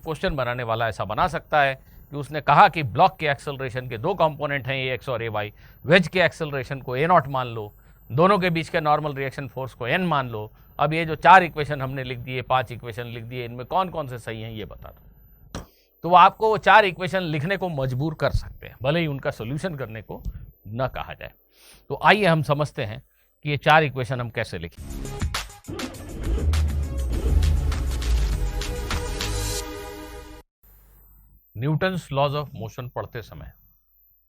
Question बनाने वाला ऐसा बना सकता है कि उसने कहा कि ब्लॉक के एक्सेलरेशन के दो कंपोनेंट हैं ए एक्स और ए वाई, वेज के एक्सेलरेशन को ए नॉट मान लो, दोनों के बीच के नॉर्मल रिएक्शन फोर्स को एन मान लो। अब ये जो 4 इक्वेशन हमने लिख दिए, 5 इक्वेशन लिख दिए, इनमें कौन कौन से सही हैं ये बता दो। तो वो आपको वो 4 इक्वेशन लिखने को मजबूर कर सकते हैं, भले ही उनका सोल्यूशन करने को न कहा जाए। तो आइए हम समझते हैं कि ये 4 इक्वेशन हम कैसे लिखें। न्यूटन्स लॉज ऑफ मोशन पढ़ते समय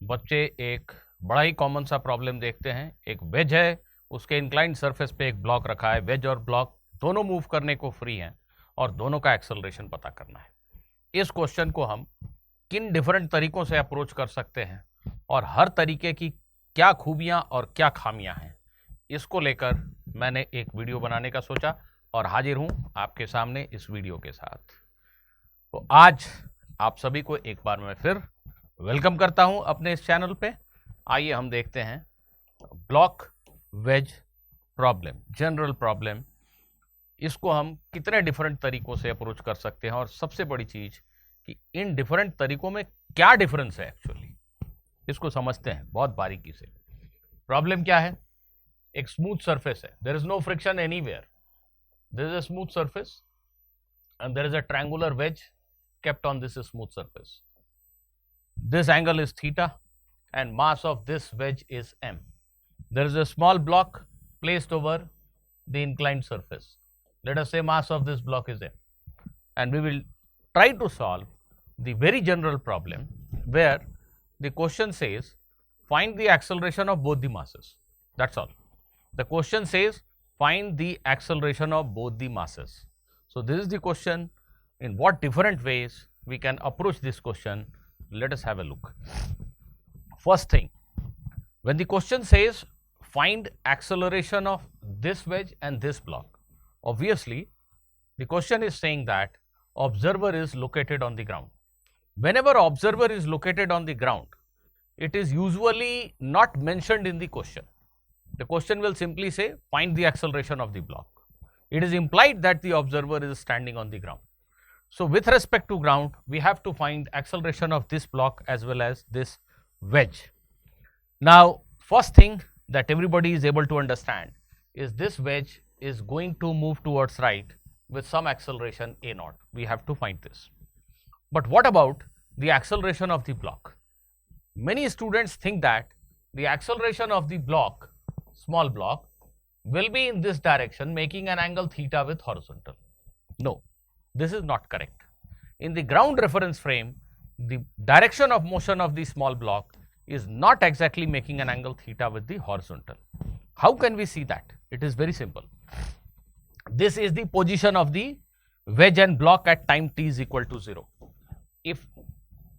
बच्चे एक बड़ा ही कॉमन सा प्रॉब्लम देखते हैं। एक वेज है, उसके इंक्लाइंड सरफेस पे एक ब्लॉक रखा है। वेज और ब्लॉक दोनों मूव करने को फ्री हैं और दोनों का एक्सेलरेशन पता करना है। इस क्वेश्चन को हम किन डिफरेंट तरीकों से अप्रोच कर सकते हैं और हर तरीके की क्या खूबियां और क्या खामियां हैं, इसको लेकर मैंने एक वीडियो बनाने का सोचा और हाजिर हूं आपके सामने इस वीडियो के साथ। तो आज आप सभी को एक बार मैं फिर वेलकम करता हूं अपने इस चैनल पे। आइए हम देखते हैं block wedge problem, general problem, इसको हम कितने डिफरेंट तरीकों से अप्रोच कर सकते हैं और सबसे बड़ी चीज कि इन डिफरेंट तरीकों में क्या डिफरेंस है एक्चुअली, इसको समझते हैं बहुत बारीकी से। प्रॉब्लम क्या है? एक स्मूथ सरफेस है, there is no friction anywhere, there is a smooth surface and there is a triangular wedge kept on this smooth surface. This angle is theta and mass of this wedge is m. There is a small block placed over the inclined surface. Let us say mass of this block is m, and we will try to solve the very general problem where the question says find the acceleration of both the masses. That's all. The question says find the acceleration of both the masses. So this is the question. In what different ways we can approach this question? Let us have a look. First thing, when the question says find acceleration of this wedge and this block, obviously the question is saying that observer is located on the ground. Whenever observer is located on the ground, it is usually not mentioned in the question. The question will simply say find the acceleration of the block. It is implied that the observer is standing on the ground. So with respect to ground, we have to find acceleration of this block as well as this wedge. Now, first thing that everybody is able to understand is this wedge is going to move towards right with some acceleration a naught. We have to find this. But what about the acceleration of the block? Many students think that the acceleration of the block, small block, will be in this direction, making an angle theta with horizontal. No, this is not correct. In the ground reference frame, the direction of motion of the small block is not exactly making an angle theta with the horizontal. How can we see that? It is very simple. This is the position of the wedge and block at time t is equal to 0. If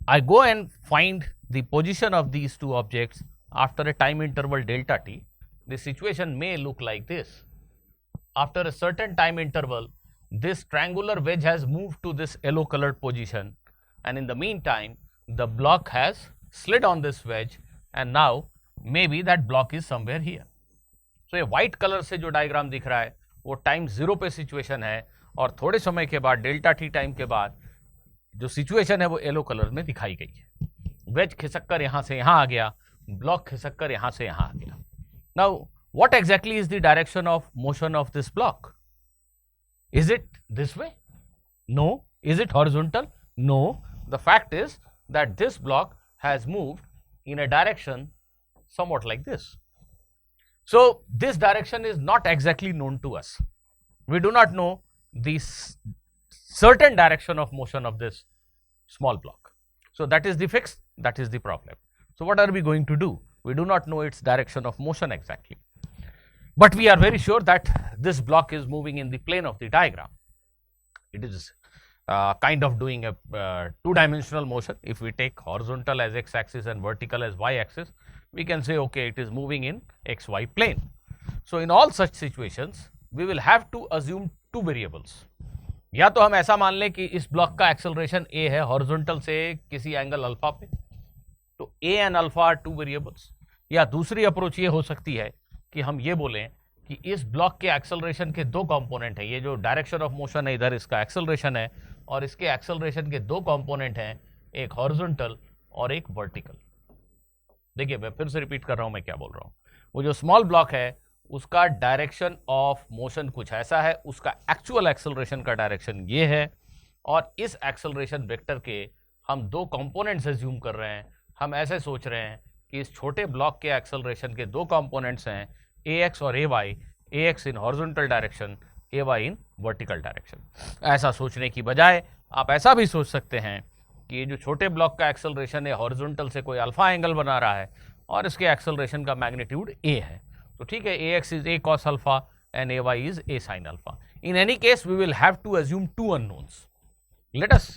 I go and find the position of these two objects after a time interval delta t, the situation may look like this. After a certain time interval, this triangular wedge has moved to this yellow colored position, and in the meantime the block has slid on this wedge, and now maybe that block is somewhere here. So ये white color से जो diagram दिख रहा है वो time 0 पे situation है और थोड़े समय के बाद डेल्टा टी टाइम के बाद जो सिचुएशन है वो येलो कलर में दिखाई गई है। वेज खिसक कर यहाँ से यहाँ आ गया, ब्लॉक खिसक कर यहाँ से यहाँ आ गया। Now, what exactly is the direction of motion of this block? Is it this way? No. Is it horizontal? No. The fact is that this block has moved in a direction somewhat like this. So, this direction is not exactly known to us. We do not know the certain direction of motion of this small block. So, that is the fix, that is the problem. So, what are we going to do? We do not know its direction of motion exactly, but we are very sure that this block is moving in the plane of the diagram. It is kind of doing a two-dimensional motion. If we take horizontal as x-axis and vertical as y-axis, we can say okay, it is moving in xy plane. So in all such situations, we will have to assume two variables. या तो हम ऐसा मान लें कि इस block का acceleration a है हॉरिजॉन्टल से किसी एंगल अल्फा पे, तो a and alpha are two variables. या दूसरी अप्रोच ये हो सकती है कि हम ये बोलें कि इस ब्लॉक के एक्सेलरेशन के दो कंपोनेंट हैं, ये जो डायरेक्शन ऑफ मोशन है इधर इसका एक्सेलरेशन है और इसके एक्सेलरेशन के दो कंपोनेंट हैं, एक हॉरिजॉन्टल और एक वर्टिकल। देखिए मैं फिर से रिपीट कर रहा हूं मैं क्या बोल रहा हूं। वो जो स्मॉल ब्लॉक है उसका डायरेक्शन ऑफ मोशन कुछ ऐसा है, उसका एक्चुअल एक्सेलरेशन का डायरेक्शन ये है, और इस एक्सेलरेशन वेक्टर के हम दो कंपोनेंट्स एज्यूम कर रहे हैं। हम ऐसे सोच रहे हैं कि इस छोटे ब्लॉक के एक्सेलरेशन के दो कंपोनेंट्स हैं ax और ay, ax in horizontal direction, ay in vertical direction. ऐसा सोचने की बजाय आप ऐसा भी सोच सकते हैं कि ये जो छोटे ब्लॉक का एक्सेलरेशन है हॉरिजॉन्टल से कोई अल्फा एंगल बना रहा है और इसके एक्सेलरेशन का मैग्नीट्यूड a है, तो ठीक है, ax is a cos alpha and ay is a sin alpha. In any case we will have to assume two unknowns. Let us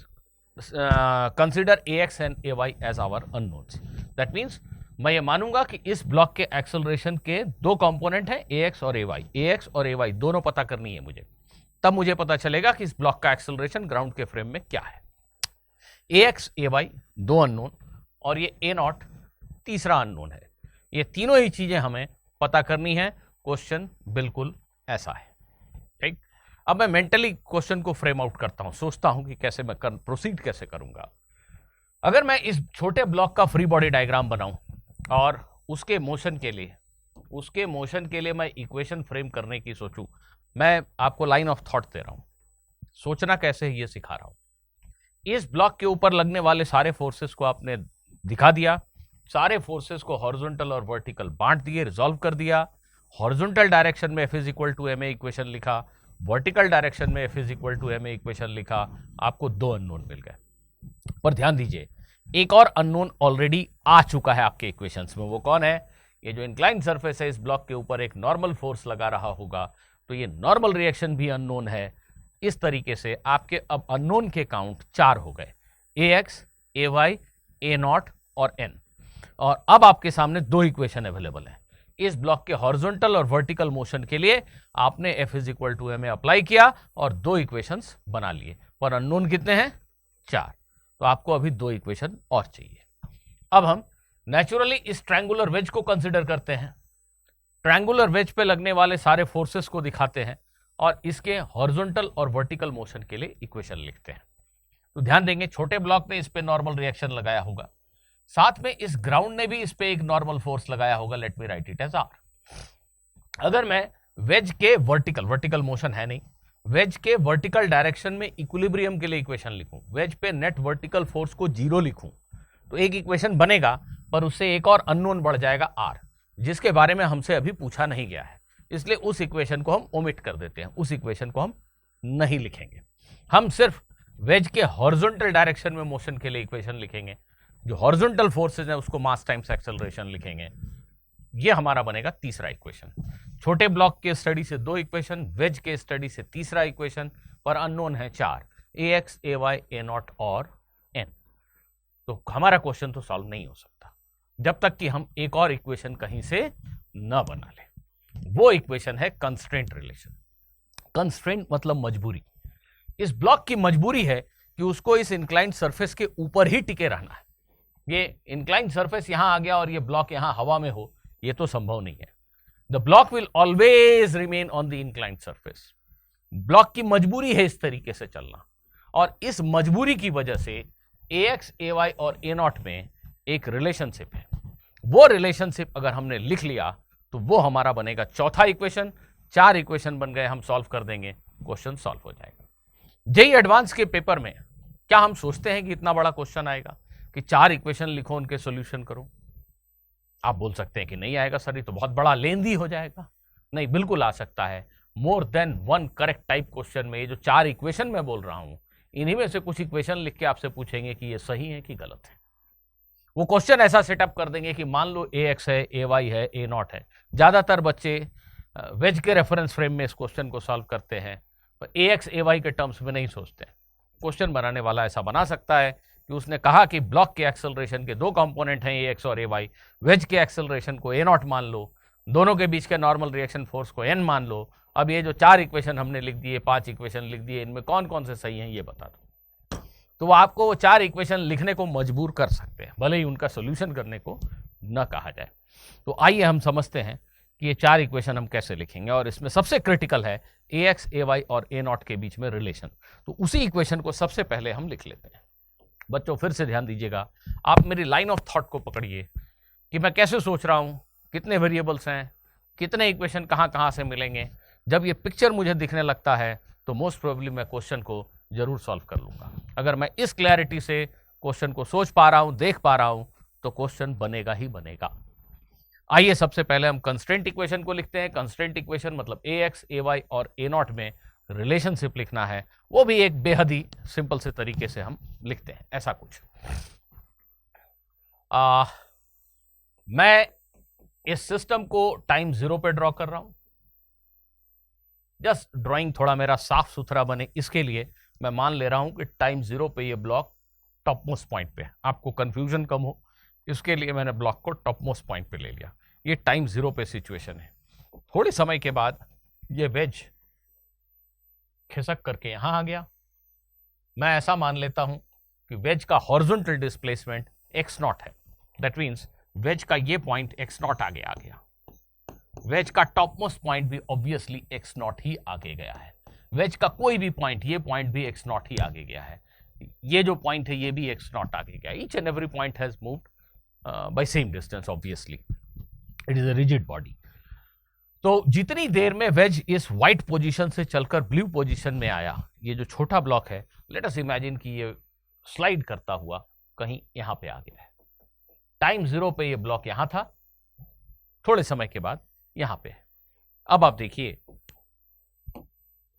consider ax and ay as our unknowns. That means मैं ये मानूंगा कि इस block के acceleration के दो component हैं ax और ay, ax और ay दोनों पता करनी है मुझे, तब मुझे पता चलेगा कि इस ब्लॉक का एक्सेलरेशन ग्राउंड के फ्रेम में क्या है। ax ay दो अननोन और ये a नॉट तीसरा अननोन है। ये तीनों ही चीजें हमें पता करनी है। क्वेश्चन बिल्कुल ऐसा है, ठीक। अब मैं मेंटली क्वेश्चन को फ्रेम आउट करता हूं, सोचता हूं कि कैसे मैं प्रोसीड कैसे करूंगा। अगर मैं इस छोटे ब्लॉक का फ्री बॉडी डायग्राम बनाऊं और उसके मोशन के लिए मैं इक्वेशन फ्रेम करने की सोचूं, मैं आपको लाइन ऑफ थॉट दे रहा हूं, सोचना कैसे है ये सिखा रहा हूं। इस ब्लॉक के ऊपर लगने वाले सारे फोर्सेस को आपने दिखा दिया, सारे फोर्सेस को हॉरिजॉन्टल और वर्टिकल बांट दिए, रिजॉल्व कर दिया। हॉरिजॉन्टल डायरेक्शन में F = ma इक्वेशन लिखा, वर्टिकल डायरेक्शन में F = ma इक्वेशन लिखा, आपको दो अननोन मिल गए। पर ध्यान दीजिए एक और अननोन ऑलरेडी आ चुका है आपके इक्वेशंस में। वो कौन है? ये जो इंक्लाइन सरफेस है, इस ब्लॉक के ऊपर एक नॉर्मल फोर्स लगा रहा होगा, तो ये नॉर्मल रिएक्शन भी अननोन है। इस तरीके से आपके अब अननोन के काउंट 4 हो गए, ax, ay, a0 और n। और अब आपके सामने दो इक्वेशन अवेलेबल है। इस ब्लॉक के हॉरिजॉन्टल और वर्टिकल मोशन के लिए आपने F = ma अप्लाई किया और दो इक्वेशंस बना लिए, पर अननोन कितने हैं? 4। तो आपको अभी दो इक्वेशन और चाहिए। अब हम नेचुरली इस ट्रायंगुलर वेज को कंसिडर करते हैं। ट्रायंगुलर वेज पे लगने वाले सारे फोर्सेस को दिखाते हैं और इसके हॉरिजॉन्टल और वर्टिकल मोशन के लिए इक्वेशन लिखते हैं। तो ध्यान देंगे छोटे ब्लॉक ने इस पे नॉर्मल रिएक्शन लगाया होगा, साथ में इस ग्राउंड ने भी इस पे एक नॉर्मल फोर्स लगाया होगा। Let me write it as R. अगर मैं वेज के वर्टिकल मोशन है नहीं, वेज के वर्टिकल डायरेक्शन में इक्विलिब्रियम के लिए इक्वेशन लिखूं, वेज पे नेट वर्टिकल फोर्स को 0 लिखूं, तो एक इक्वेशन बनेगा, पर उससे एक और अननोन बढ़ जाएगा आर, जिसके बारे में हमसे अभी पूछा नहीं गया है, इसलिए उस इक्वेशन को हम ओमिट कर देते हैं, उस इक्वेशन को हम नहीं लिखेंगे। हम सिर्फ वेज के हॉरिजॉन्टल डायरेक्शन में मोशन के लिए इक्वेशन लिखेंगे। जो हॉरिजॉन्टल फोर्सेज है उसको मास टाइम्स एक्सेलरेशन लिखेंगे। ये हमारा बनेगा तीसरा इक्वेशन। छोटे ब्लॉक के स्टडी से दो इक्वेशन, वेज के स्टडी से तीसरा इक्वेशन, पर अननोन है 4, ax, ay, a0 और n। तो हमारा क्वेश्चन तो सॉल्व नहीं हो सकता जब तक कि हम एक और इक्वेशन कहीं से न बना लें। वो इक्वेशन है कंस्ट्रेंट रिलेशन। कंस्ट्रेंट मतलब मजबूरी। इस ब्लॉक की मजबूरी है कि उसको इस इंक्लाइंड सरफेस के ऊपर ही टिके रहना है। ये इंक्लाइंड सरफेस यहां आ गया और ये ब्लॉक यहां हवा में हो, ये तो संभव नहीं है। The block will always remain on the inclined surface. Block की मजबूरी है इस तरीके से चलना, और इस मजबूरी की वजह से ax, ay और a0 में एक रिलेशनशिप है। वो रिलेशनशिप अगर हमने लिख लिया तो वो हमारा बनेगा चौथा इक्वेशन। 4 इक्वेशन बन गए, हम सॉल्व कर देंगे, क्वेश्चन सॉल्व हो जाएगा। जेईई एडवांस के पेपर में क्या हम सोचते हैं कि इतना बड़ा क्वेश्चन आएगा कि 4 इक्वेशन लिखो, उनके सॉल्यूशन करो? आप बोल सकते हैं कि नहीं आएगा सर, ये तो बहुत बड़ा लेंदी हो जाएगा। नहीं, बिल्कुल आ सकता है। More than one correct type question में ये जो 4 इक्वेशन मैं बोल रहा हूं, इन्हीं में से कुछ इक्वेशन लिख के आपसे पूछेंगे कि ये सही है कि गलत है। वो क्वेश्चन ऐसा सेटअप कर देंगे कि मान लो ax है, ay है, a0 है। ज्यादातर बच्चे वेज के रेफरेंस फ्रेम में इस क्वेश्चन को सॉल्व करते हैं, पर ax, ay के टर्म्स में नहीं सोचते। क्वेश्चन बनाने वाला ऐसा बना सकता है कि उसने कहा कि ब्लॉक के एक्सेलरेशन के दो कंपोनेंट हैं ax और ay, वेज के एक्सेलरेशन को a0 मान लो, दोनों के बीच के नॉर्मल रिएक्शन फोर्स को n मान लो। अब ये जो 4 इक्वेशन हमने लिख दिए, 5 इक्वेशन लिख दिए, इनमें कौन कौन से सही हैं ये बता दो। तो वो आपको वो 4 इक्वेशन लिखने को मजबूर कर सकते हैं, भले ही उनका सोल्यूशन करने को न कहा जाए। तो आइए हम समझते हैं कि ये चार इक्वेशन हम कैसे लिखेंगे, और इसमें सबसे क्रिटिकल है ए एक्स ए वाई और ए नॉट के बीच में रिलेशन। तो उसी इक्वेशन को सबसे पहले हम लिख लेते हैं। बच्चों फिर से ध्यान दीजिएगा, आप मेरी लाइन ऑफ थॉट को पकड़िए कि मैं कैसे सोच रहा हूँ, कितने वेरिएबल्स हैं, कितने इक्वेशन कहाँ कहाँ से मिलेंगे। जब ये पिक्चर मुझे दिखने लगता है तो मोस्ट प्रोबेबली मैं क्वेश्चन को जरूर सॉल्व कर लूँगा। अगर मैं इस क्लैरिटी से क्वेश्चन को सोच पा रहा हूँ, देख पा रहा हूँ, तो क्वेश्चन बनेगा ही बनेगा। आइए सबसे पहले हम कंस्ट्रेंट इक्वेशन को लिखते हैं। कंस्ट्रेंट इक्वेशन मतलब ए एक्स ए वाई और ए नॉट में रिलेशनशिप लिखना है, वो भी एक बेहद ही सिंपल से तरीके से हम लिखते हैं। ऐसा कुछ मैं इस सिस्टम को टाइम 0 पे ड्रॉ कर रहा हूं। जस्ट ड्राइंग थोड़ा मेरा साफ सुथरा बने, इसके लिए मैं मान ले रहा हूं कि टाइम 0 पे ये ब्लॉक टॉप मोस्ट पॉइंट पे, आपको कंफ्यूजन कम हो इसके लिए मैंने ब्लॉक को टॉप मोस्ट पॉइंट पे ले लिया। ये टाइम 0 पे सिचुएशन है। थोड़े समय के बाद ये वेज खिसक करके यहां आ गया। मैं ऐसा मान लेता हूं कि वेज का हॉरिजॉन्टल डिस्प्लेसमेंट एक्स नॉट है। दैट मीन्स वेज का ये पॉइंट एक्स नॉट आगे आ गया। वेज का टॉप मोस्ट पॉइंट भी ऑब्वियसली एक्स नॉट ही आगे गया है। वेज का कोई भी पॉइंट, ये पॉइंट भी एक्स नॉट ही आगे गया है। ये जो पॉइंट है ये भी एक्स नॉट आगे गया। Each and every point has moved by same distance, obviously it is a rigid body. तो जितनी देर में वेज इस व्हाइट पोजीशन से चलकर ब्लू पोजीशन में आया, ये जो छोटा ब्लॉक है, लेट अस इमेजिन कि ये स्लाइड करता हुआ कहीं यहां पे आ गया है। टाइम 0 पे ये ब्लॉक यहां था, थोड़े समय के बाद यहां पे है। अब आप देखिए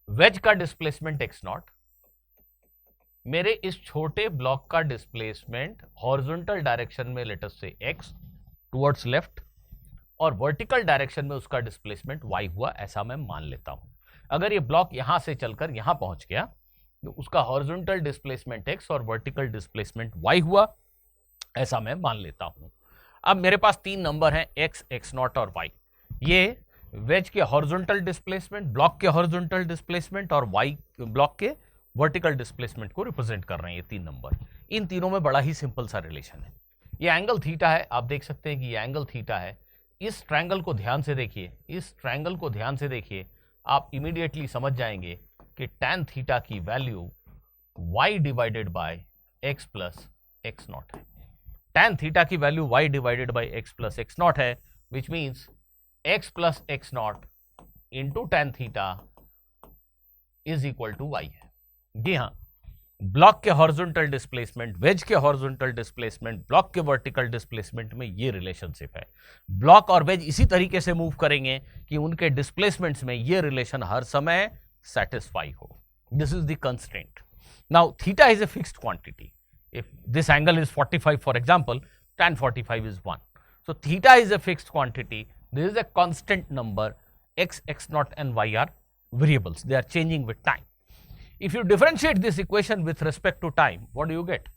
वेज का डिस्प्लेसमेंट एक्स नॉट, मेरे इस छोटे ब्लॉक का डिस्प्लेसमेंट हॉरिजॉन्टल डायरेक्शन में लेट अस से एक्स टुवर्ड्स लेफ्ट, और वर्टिकल डायरेक्शन में उसका डिस्प्लेसमेंट y हुआ, ऐसा मैं मान लेता हूं। अगर ये ब्लॉक यहां से चलकर यहां पहुंच गया तो उसका हॉरिजॉन्टल डिस्प्लेसमेंट x और वर्टिकल डिस्प्लेसमेंट y हुआ, ऐसा मैं मान लेता हूं। अब मेरे पास तीन नंबर हैं x, x नॉट और y। ये वेज के हॉरिजॉन्टल डिस्प्लेसमेंट, ब्लॉक के हॉरिजॉन्टल डिस्प्लेसमेंट और y ब्लॉक के वर्टिकल डिस्प्लेसमेंट को रिप्रेजेंट कर रहे हैं ये तीन नंबर। इन तीनों में बड़ा ही सिंपल सा रिलेशन है। ये एंगल थीटा है, आप देख सकते हैं कि ये एंगल थीटा है। इस ट्रायंगल को ध्यान से देखिए, इस ट्रायंगल को ध्यान से देखिए, आप इमीडिएटली समझ जाएंगे कि tan थीटा की value y divided by x plus x nought है। tan थीटा की value y divided by x plus x nought है, which means x plus x nought into tan theta is equal to y है। जी हाँ, block के horizontal displacement, wedge के horizontal displacement, block के vertical displacement में ये रिलेशनशिप है। ब्लॉक और वेज इसी तरीके से मूव करेंगे कि उनके डिस्प्लेसमेंट्स में ये रिलेशन हर समय सेटिस्फाई हो। This is the constraint. Now theta is a fixed quantity. If this angle is 45 for example, tan 45 is 1. So theta is a fixed quantity. This is a constant number. X, x naught and y are variables. They are changing with time. If you differentiate this equation with respect to time, what do you get?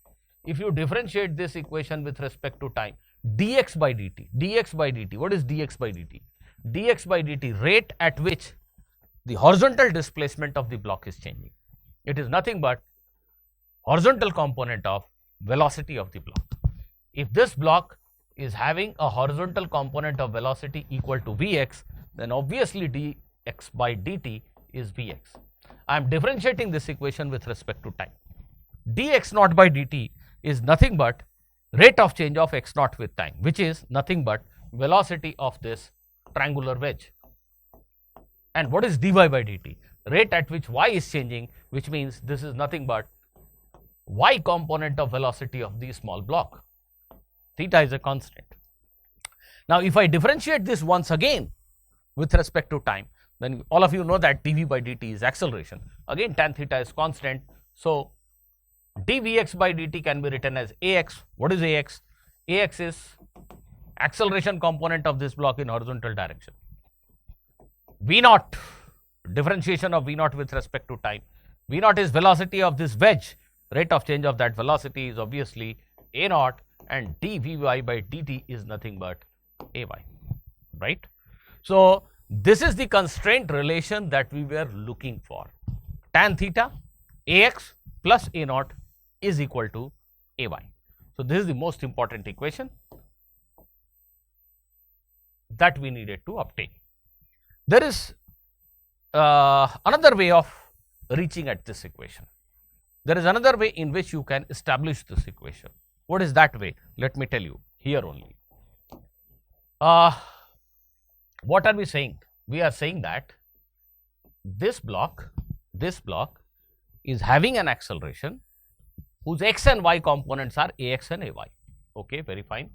If you differentiate this equation with respect to time, dx by dt, what is dx by dt? Dx by dt, rate at which the horizontal displacement of the block is changing. It is nothing but horizontal component of velocity of the block. If this block is having a horizontal component of velocity equal to Vx, then obviously dx by dt is Vx. I am differentiating this equation with respect to time. dx naught by dt is nothing but rate of change of x naught with time, which is nothing but velocity of this triangular wedge. And what is dy by dt? Rate at which y is changing, which means this is nothing but y component of velocity of the small block. Theta is a constant. Now, if I differentiate this once again with respect to time, then all of you know that dv by dt is acceleration. Again, tan theta is constant. So, dvx by dt can be written as ax. What is ax? Ax is acceleration component of this block in horizontal direction. V naught, differentiation of V naught with respect to time. V naught is velocity of this wedge. Rate of change of that velocity is obviously a naught, and dvy by dt is nothing but ay, right? So, this is the constraint relation that we were looking for. Tan theta ax plus a naught is equal to ay. So, this is the most important equation. that we needed to obtain. There is another way of reaching at this equation. There is another way in which you can establish this equation. What is that way? Let me tell you here only. What are we saying? We are saying that this block is having an acceleration whose x and y components are ax and ay. Okay, very fine.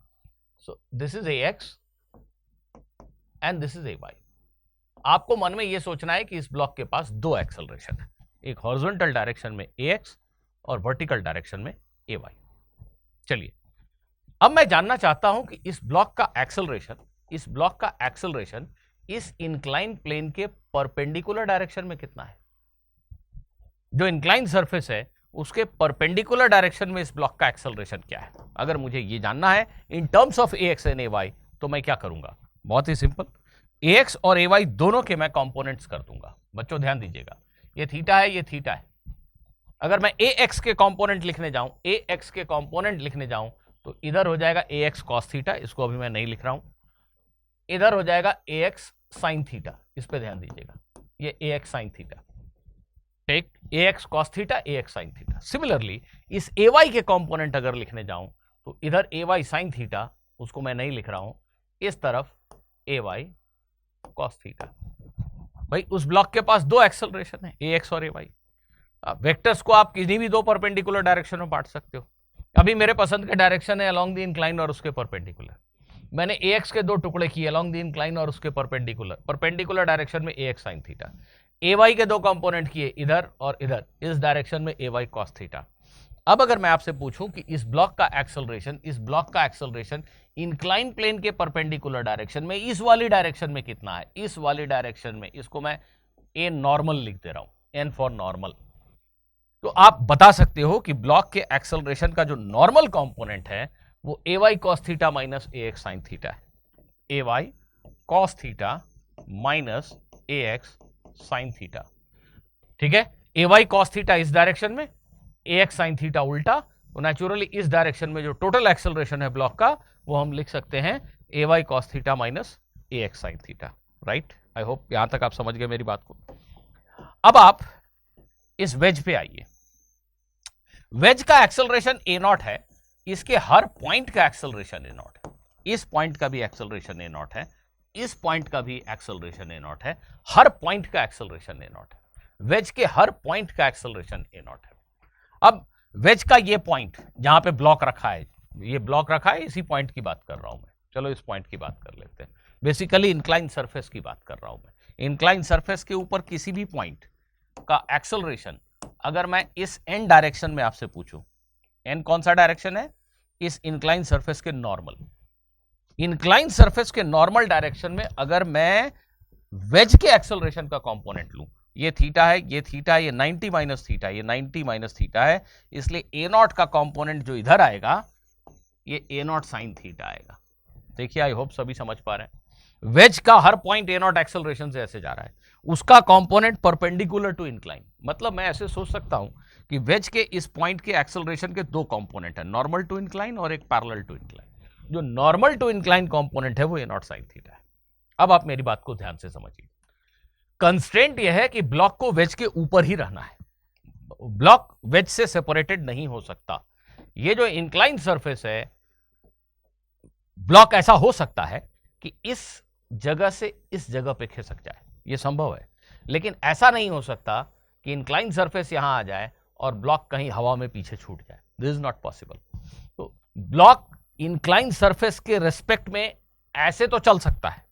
So this is ax and this is ay. आपको मन में ये सोचना है कि इस block के पास दो एक्सेलरेशन है, एक हॉरिजॉन्टल डायरेक्शन में ax और वर्टिकल डायरेक्शन में ay. चलिए अब मैं जानना चाहता हूं कि इस ब्लॉक का एक्सेलरेशन इस इंक्लाइन प्लेन के परपेंडिकुलर डायरेक्शन में कितना है. जो इंक्लाइन सरफेस है उसके परपेंडिकुलर डायरेक्शन में इस ब्लॉक का एक्सेलरेशन क्या है. अगर मुझे ये जानना है in terms of ax and ay तो मैं क्या करूंगा. बहुत ही सिंपल, ax और ay दोनों के मैं कंपोनेंट्स कर दूंगा. बच्चों ध्यान दीजिएगा, ये थीटा है, ये थीटा है. अगर मैं ax के कंपोनेंट लिखने जाऊं तो इधर हो जाएगा ax cos थीटा, इसको अभी मैं नहीं लिख रहा हूं. इधर हो जाएगा ax sin थीटा, इस पे ध्यान दीजिएगा, ये ax sin थीटा. ठीक, ax cos theta, ax sin theta. Similarly इस ay के कंपोनेंट अगर लिखने जाऊं तो इधर ay sin थीटा, उसको मैं नहीं लिख रहा हूं, इस तरफ ay cos थीटा. भाई उस ब्लॉक के पास दो एक्सेलरेशन है, ax और ay. वेक्टर्स को आप किसी भी दो परपेंडिकुलर डायरेक्शन में बांट सकते हो. अभी मेरे पसंद के डायरेक्शन है अलोंग द इंक्लाइन और उसके परपेंडिकुलर. मैंने ax के दो टुकड़े किए अलोंग द इंक्लाइन और उसके परपेंडिकुलर डायरेक्शन में ax sin थीटा. ay के दो कंपोनेंट किए इधर और इधर, इस डायरेक्शन में ay cos थीटा. अब अगर मैं आपसे पूछूं कि इस ब्लॉक का एक्सेलरेशन इंक्लाइन प्लेन के परपेंडिकुलर डायरेक्शन में इस वाली डायरेक्शन में कितना है, इस वाली डायरेक्शन में, इसको मैं a नॉर्मल लिख दे रहा हूं, n फॉर नॉर्मल. तो आप बता सकते हो कि ब्लॉक के एक्सेलरेशन का जो नॉर्मल कंपोनेंट है वो ay cos theta minus ax sin theta है. ay cos theta minus ax sin theta. ठीक है, ay cos थीटा इस डायरेक्शन में, ax sin थीटा उल्टा. तो नेचुरली इस डायरेक्शन में जो टोटल एक्सेलरेशन है ब्लॉक का वो हम लिख सकते हैं ay cos theta minus ax sin theta. Right, I hope यहां तक आप समझ गए मेरी बात को. अब आप इस वेज पे आइए. वेज का एक्सेलरेशन a नॉट है, इसके हर पॉइंट का एक्सेलरेशन a नॉट है. इस पॉइंट का भी एक्सेलरेशन a नॉट है, इस पॉइंट का भी एक्सेलरेशन a नॉट है. हर पॉइंट का एक्सेलरेशन a नॉट है. वेज के हर पॉइंट का एक्सेलरेशन a नॉट है. अब वेज का ये पॉइंट जहां पे ब्लॉक रखा है, ये ब्लॉक रखा है, इसी पॉइंट की बात कर रहा हूं मैं. चलो इस पॉइंट की बात कर लेते हैं. बेसिकली इंक्लाइन सरफेस की बात कर रहा हूं मैं. इंक्लाइन सरफेस के ऊपर किसी भी पॉइंट का एक्सेलरेशन अगर मैं इस एन डायरेक्शन में आपसे पूछूं, एन कौन सा डायरेक्शन है, इस इंक्लाइन सरफेस के नॉर्मल, इंक्लाइन सरफेस के नॉर्मल डायरेक्शन में अगर मैं वेज के एक्सेलरेशन का कंपोनेंट लूं, ये थीटा है, ये थीटा है, ये 90 माइनस थीटा, ये 90 माइनस थीटा है, इसलिए ए नॉट का कंपोनेंट जो इधर आएगा ये ए नॉट साइन थीटा आएगा. देखिए आई होप सभी समझ पा रहे हैं. वेज का हर पॉइंट ए नॉट एक्सेलरेशन से ऐसे जा रहा है, उसका कंपोनेंट परपेंडिकुलर टू इंक्लाइन. मतलब मैं ऐसे सोच सकता हूं कि वेज के इस पॉइंट के एक्सेलरेशन के दो कंपोनेंट है, नॉर्मल टू इंक्लाइन और एक पैरेलल टू इंक्लाइन. जो नॉर्मल टू इंक्लाइन कंपोनेंट है वो ए नॉट साइन थीटा है. अब आप मेरी बात को ध्यान से समझिए. कंस्ट्रेंट यह है कि ब्लॉक को वेज के ऊपर ही रहना है, ब्लॉक वेज से सेपरेटेड नहीं हो सकता. ये जो इंक्लाइन सरफेस है, ब्लॉक ऐसा हो सकता है कि इस जगह से इस जगह पे खिसक जाए, ये संभव है. लेकिन ऐसा नहीं हो सकता कि इंक्लाइन सरफेस यहां आ जाए और ब्लॉक कहीं हवा में पीछे छूट जाए. This is not possible. तो ब्लॉक इंक्लाइन सरफेस के रेस्पेक्ट में ऐसे तो चल सकता है,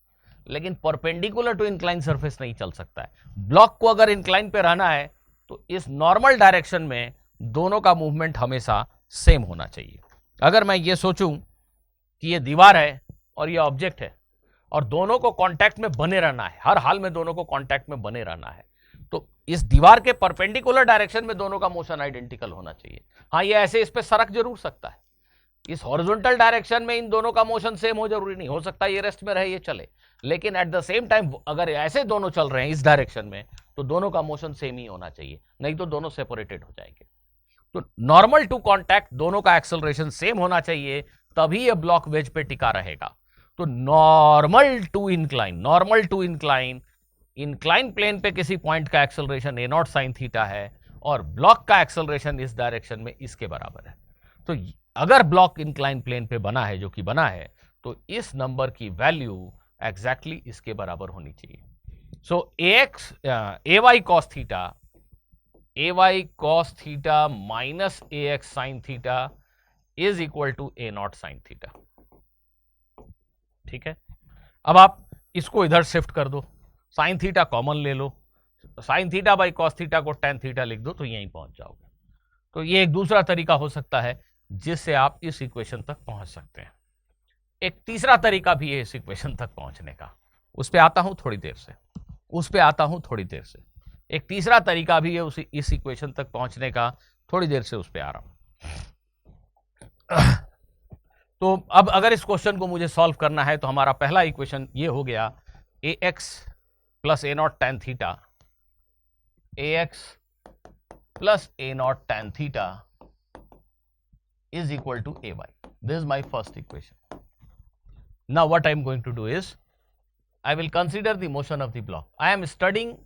लेकिन परपेंडिकुलर टू इंक्लाइन सरफेस नहीं चल सकता है. ब्लॉक को अगर इंक्लाइन पे रहना है तो इस नॉर्मल डायरेक्शन में दोनों का मूवमेंट हमेशा सेम होना चाहिए. अगर मैं ये सोचूं कि ये दीवार है और ये ऑब्जेक्ट है और दोनों को कांटेक्ट में बने रहना है, हर हाल में दोनों को कांटेक्ट में बने रहना है, तो इस दीवार के परपेंडिकुलर डायरेक्शन में दोनों का मोशन आइडेंटिकल होना चाहिए. हाँ, ये ऐसे इस पे सरक जरूर सकता है, इस हॉरिजॉन्टल डायरेक्शन में इन दोनों का मोशन सेम हो जरूरी नहीं, हो सकता है ये रेस्ट में रहे, ये चले. लेकिन एट द सेम टाइम अगर ऐसे दोनों चल रहे हैं इस डायरेक्शन में तो दोनों का मोशन सेम ही होना चाहिए, नहीं तो दोनों सेपरेटेड हो जाएंगे. तो नॉर्मल टू कॉन्टैक्ट दोनों का एक्सेलरेशन सेम होना चाहिए, तभी ये ब्लॉक वेज पे टिका रहेगा. तो normal to incline, incline plane पे किसी पॉइंट का acceleration a not sine theta है और ब्लॉक का एक्सेलरेशन इस डायरेक्शन में इसके बराबर है। तो अगर ब्लॉक इंक्लाइन प्लेन पे बना है, जो कि बना है, तो इस नंबर की वैल्यू एग्जैक्टली इसके बराबर होनी चाहिए। So a y cos theta minus a x sine theta is equal to a not sine theta. ठीक है, अब आप इसको इधर शिफ्ट कर दो, साइन थीटा कॉमन ले लो, sine theta by cos theta को टेन थीटा लिख दो, तो यहीं पहुंच जाओगे। तो ये एक दूसरा तरीका हो सकता है जिससे आप इस इक्वेशन तक पहुंच सकते हैं। एक तीसरा तरीका भी है इस इक्वेशन तक पहुंचने का, उस पर आता हूं थोड़ी देर से। एक तीसरा तरीका भी है इस इक्वेशन तक पहुंचने का, थोड़ी देर से उस पर आ रहा हूं। तो अब अगर इस क्वेश्चन को मुझे सॉल्व करना है तो हमारा पहला इक्वेशन ये हो गया, a x plus a nought tan theta, ax plus a naught tan theta is equal to ay. This is my first equation. Now what I am going to do is I will consider the motion of the block. I am studying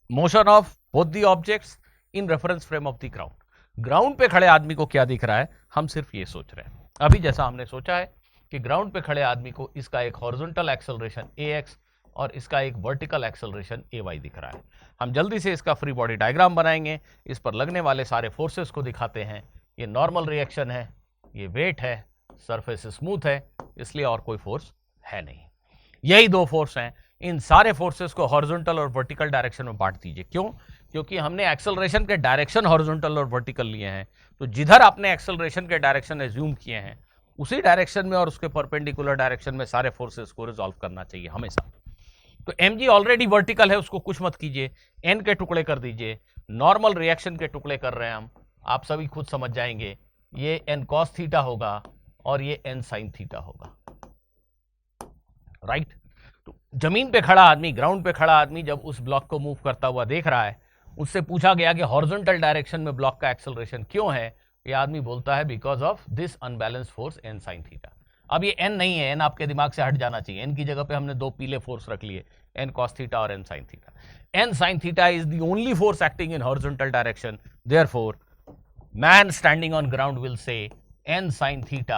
motion of both the objects in reference frame of the ground. Ground पे खड़े आदमी को क्या दिख रहा है, हम सिर्फ ये सोच रहे हैं। अभी जैसा हमने सोचा है कि ग्राउंड पे खड़े आदमी को इसका एक हॉरिजॉन्टल एक्सेलरेशन ax और इसका एक वर्टिकल एक्सेलरेशन ay दिख रहा है। हम जल्दी से इसका फ्री बॉडी डायग्राम बनाएंगे, इस पर लगने वाले सारे फोर्सेस को दिखाते हैं। ये नॉर्मल रिएक्शन है, ये वेट है, सरफेस स्मूथ है, इसलिए और कोई फोर्स है नहीं, यही दो फोर्स हैं। इन सारे फोर्सेस को हॉरिजॉन्टल और वर्टिकल डायरेक्शन में बांट दीजिए। क्यों? क्योंकि हमने एक्सेलरेशन के डायरेक्शन हॉरिजॉन्टल और वर्टिकल लिए हैं, तो जिधर आपने एक्सेलरेशन के डायरेक्शन एज्यूम किए हैं उसी डायरेक्शन में और उसके परपेंडिकुलर डायरेक्शन में सारे फोर्सेस को रिजॉल्व करना चाहिए हमेशा। तो mg ऑलरेडी वर्टिकल है, उसको कुछ मत कीजिए, n के टुकड़े कर दीजिए, नॉर्मल रिएक्शन के टुकड़े कर रहे हैं हम, आप सभी खुद समझ जाएंगे। ये n cos थीटा होगा और ये n sin थीटा होगा, राइट। तो जमीन पे खड़ा आदमी, ग्राउंड पे खड़ा आदमी जब उस ब्लॉक को मूव करता हुआ देख रहा है, उससे पूछा गया कि हॉरिजॉन्टल डायरेक्शन में ब्लॉक का एक्सेलरेशन क्यों है, ये आदमी बोलता है because of this unbalance force n sin theta. अब ये n नहीं है, n आपके दिमाग से हट जाना चाहिए, n की जगह पे हमने दो पीले फोर्स रख लिए, n cos थीटा और n sin theta. n sin theta is the only force acting in horizontal direction, therefore man standing on ground will say n sin theta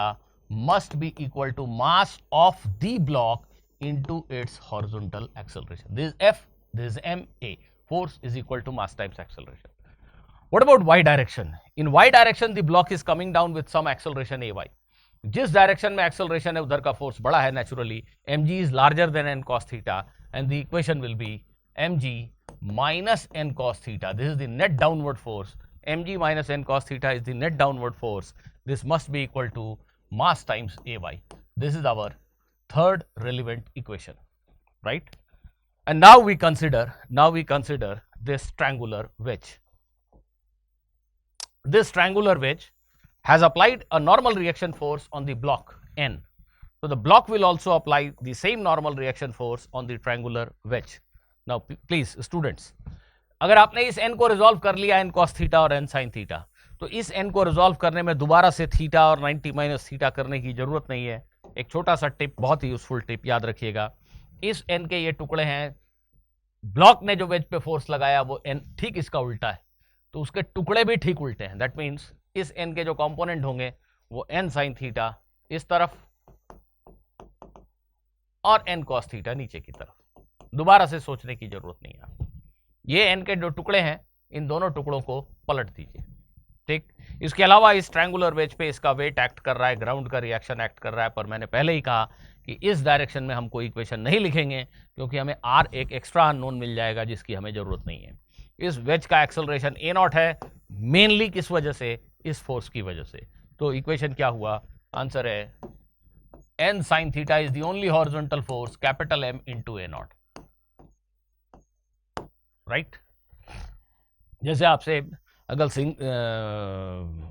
must be equal to mass of the block into its horizontal acceleration. This is F, this is ma, force is equal to mass times acceleration. What about y direction? In y direction the block is coming down with some acceleration ay. जिस direction में acceleration है उधर का force बड़ा है naturally, mg is larger than n cos theta and the equation will be mg minus n cos theta. This is the net downward force. mg minus n cos theta is the net downward force. This must be equal to mass times ay. This is our third relevant equation, right? And now we consider this triangular wedge. This triangular wedge has applied a normal reaction force on the block n. So the block will also apply the same normal reaction force on the triangular wedge. Now please students, अगर आपने इस n को resolve कर लिया n cos theta और n sin theta, तो इस n को रिजॉल्व करने में दोबारा से थीटा और 90 माइनस थीटा करने की जरूरत नहीं है। एक छोटा सा टिप, बहुत ही यूजफुल टिप याद रखिएगा, इस n के ये टुकड़े हैं, ब्लॉक ने जो वेज पे फोर्स लगाया वो n ठीक इसका उल्टा है, तो उसके टुकड़े भी ठीक उल्टे हैं। दैट मीन्स इस n के जो कंपोनेंट होंगे वो n sin थीटा इस तरफ और n cos थीटा नीचे की तरफ। दोबारा से सोचने की जरूरत नहीं है। ये n के जो टुकड़े हैं इन दोनों टुकड़ों को पलट दीजिए, ठीक। इसके अलावा इस ट्रायंगुलर वेज पे इसका वेट एक्ट कर रहा है, ग्राउंड का रिएक्शन एक्ट कर रहा है, पर मैंने पहले ही कहा कि इस डायरेक्शन में हम कोई इक्वेशन नहीं लिखेंगे क्योंकि हमें r एक एक्स्ट्रा अननोन मिल जाएगा जिसकी हमें जरूरत नहीं है। इस वेज का एक्सेलरेशन a नॉट है, मेनली किस वजह से, इस फोर्स की वजह से। तो इक्वेशन क्या हुआ, आंसर है n sin theta is the only horizontal force capital M into a not, right. जैसे आपसे अगर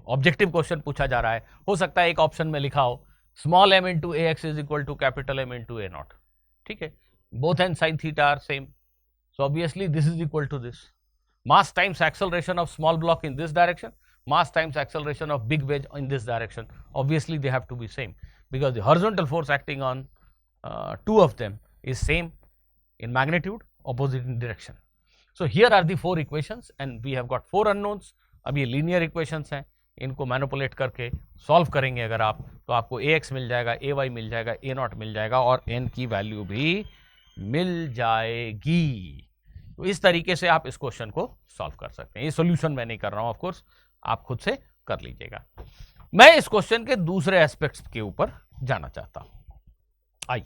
ऑब्जेक्टिव क्वेश्चन पूछा जा रहा है, हो सकता है एक ऑप्शन में लिखा हो small m into a x is equal to capital M into a naught, ठीक है। Both n sin theta are same, so obviously this is equal to this. Mass times acceleration of small block in this direction, mass times acceleration of big wedge in this direction. Obviously they have to be same because the horizontal force acting on two of them is same in magnitude, opposite in direction. So here are the 4 equations and we have got 4 unknowns. अब ये linear equations हैं, इनको manipulate करके solve करेंगे अगर आप, तो आपको ax मिल जाएगा, ay मिल जाएगा, a0 मिल जाएगा और n की वैल्यू भी मिल जाएगी। तो इस तरीके से आप इस क्वेश्चन को सॉल्व कर सकते हैं। ये सॉल्यूशन मैं नहीं कर रहा हूं, ऑफ कोर्स आप खुद से कर लीजिएगा। मैं इस क्वेश्चन के दूसरे एस्पेक्ट्स के ऊपर जाना चाहता हूं। आइए,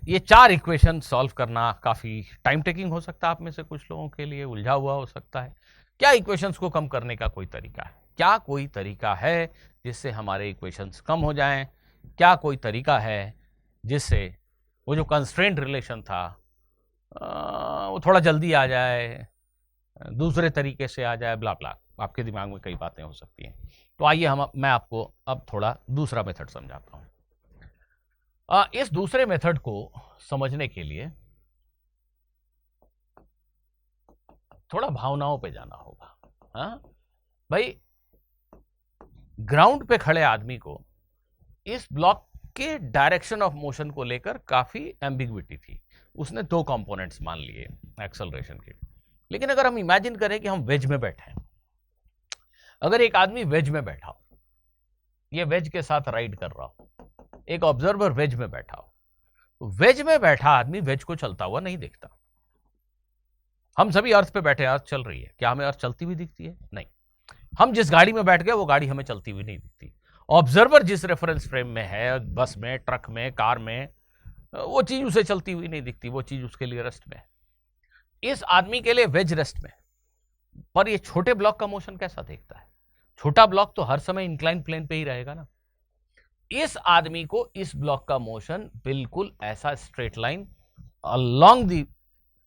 ये 4 इक्वेशन सॉल्व करना काफ़ी टाइम टेकिंग हो सकता है, आप में से कुछ लोगों के लिए उलझा हुआ हो सकता है। क्या इक्वेशंस को कम करने का कोई तरीका है? क्या कोई तरीका है जिससे हमारे इक्वेशंस कम हो जाएं? क्या कोई तरीका है जिससे वो जो कंस्ट्रेंट रिलेशन था वो थोड़ा जल्दी आ जाए, दूसरे तरीके से आ जाए, ब्ला ब्ला। आपके दिमाग में कई बातें हो सकती हैं। तो आइए मैं आपको अब थोड़ा दूसरा मेथड समझाता हूँ। इस दूसरे मेथड को समझने के लिए थोड़ा भावनाओं पे जाना होगा। हाँ भाई, ग्राउंड पे खड़े आदमी को इस ब्लॉक के डायरेक्शन ऑफ मोशन को लेकर काफी एम्बिग्विटी थी। उसने 2 कंपोनेंट्स मान लिए एक्सेलरेशन के। लेकिन अगर हम इमेजिन करें कि हम वेज में बैठे हैं, अगर एक आदमी वेज में बैठा हो, ये वेज के साथ राइड कर रहा हो, एक ऑब्जर्वर वेज में बैठा हो, तो वेज में बैठा आदमी वेज को चलता हुआ नहीं दिखता। हम सभी अर्थ पे बैठे, अर्थ चल रही है, क्या हमें अर्थ चलती हुई दिखती है? नहीं। हम जिस गाड़ी में बैठ गए वो गाड़ी हमें चलती हुई नहीं दिखती। ऑब्जर्वर जिस रेफरेंस फ्रेम में है, बस में, ट्रक में, कार में, वो चीज उसे चलती हुई नहीं दिखती, वो चीज उसके लिए रेस्ट में है। इस आदमी के लिए वेज रेस्ट में। पर ये छोटे ब्लॉक का मोशन कैसा देखता है? छोटा ब्लॉक तो हर समय इंक्लाइन प्लेन पे ही रहेगा ना। इस आदमी को इस ब्लॉक का मोशन बिल्कुल ऐसा straight line along the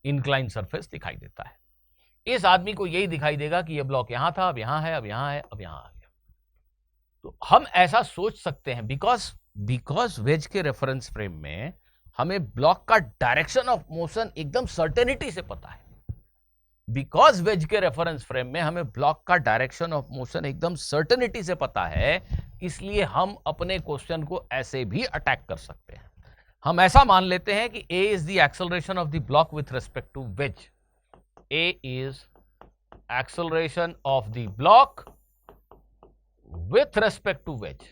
incline surface दिखाई देता है। इस आदमी को यही दिखाई देगा कि यह ब्लॉक यहां था, अब यहां है, अब यहां है, अब यहां आ गया। तो हम ऐसा सोच सकते हैं बिकॉज वेज के रेफरेंस फ्रेम में हमें ब्लॉक का डायरेक्शन ऑफ मोशन एकदम सर्टेनिटी से पता है। बिकॉज वेज के रेफरेंस फ्रेम में हमें ब्लॉक का डायरेक्शन ऑफ मोशन एकदम सर्टेनिटी से पता है, इसलिए हम अपने क्वेश्चन को ऐसे भी अटैक कर सकते हैं। हम ऐसा मान लेते हैं कि a is the acceleration of the block with respect to wedge. A is acceleration of the block with respect to wedge.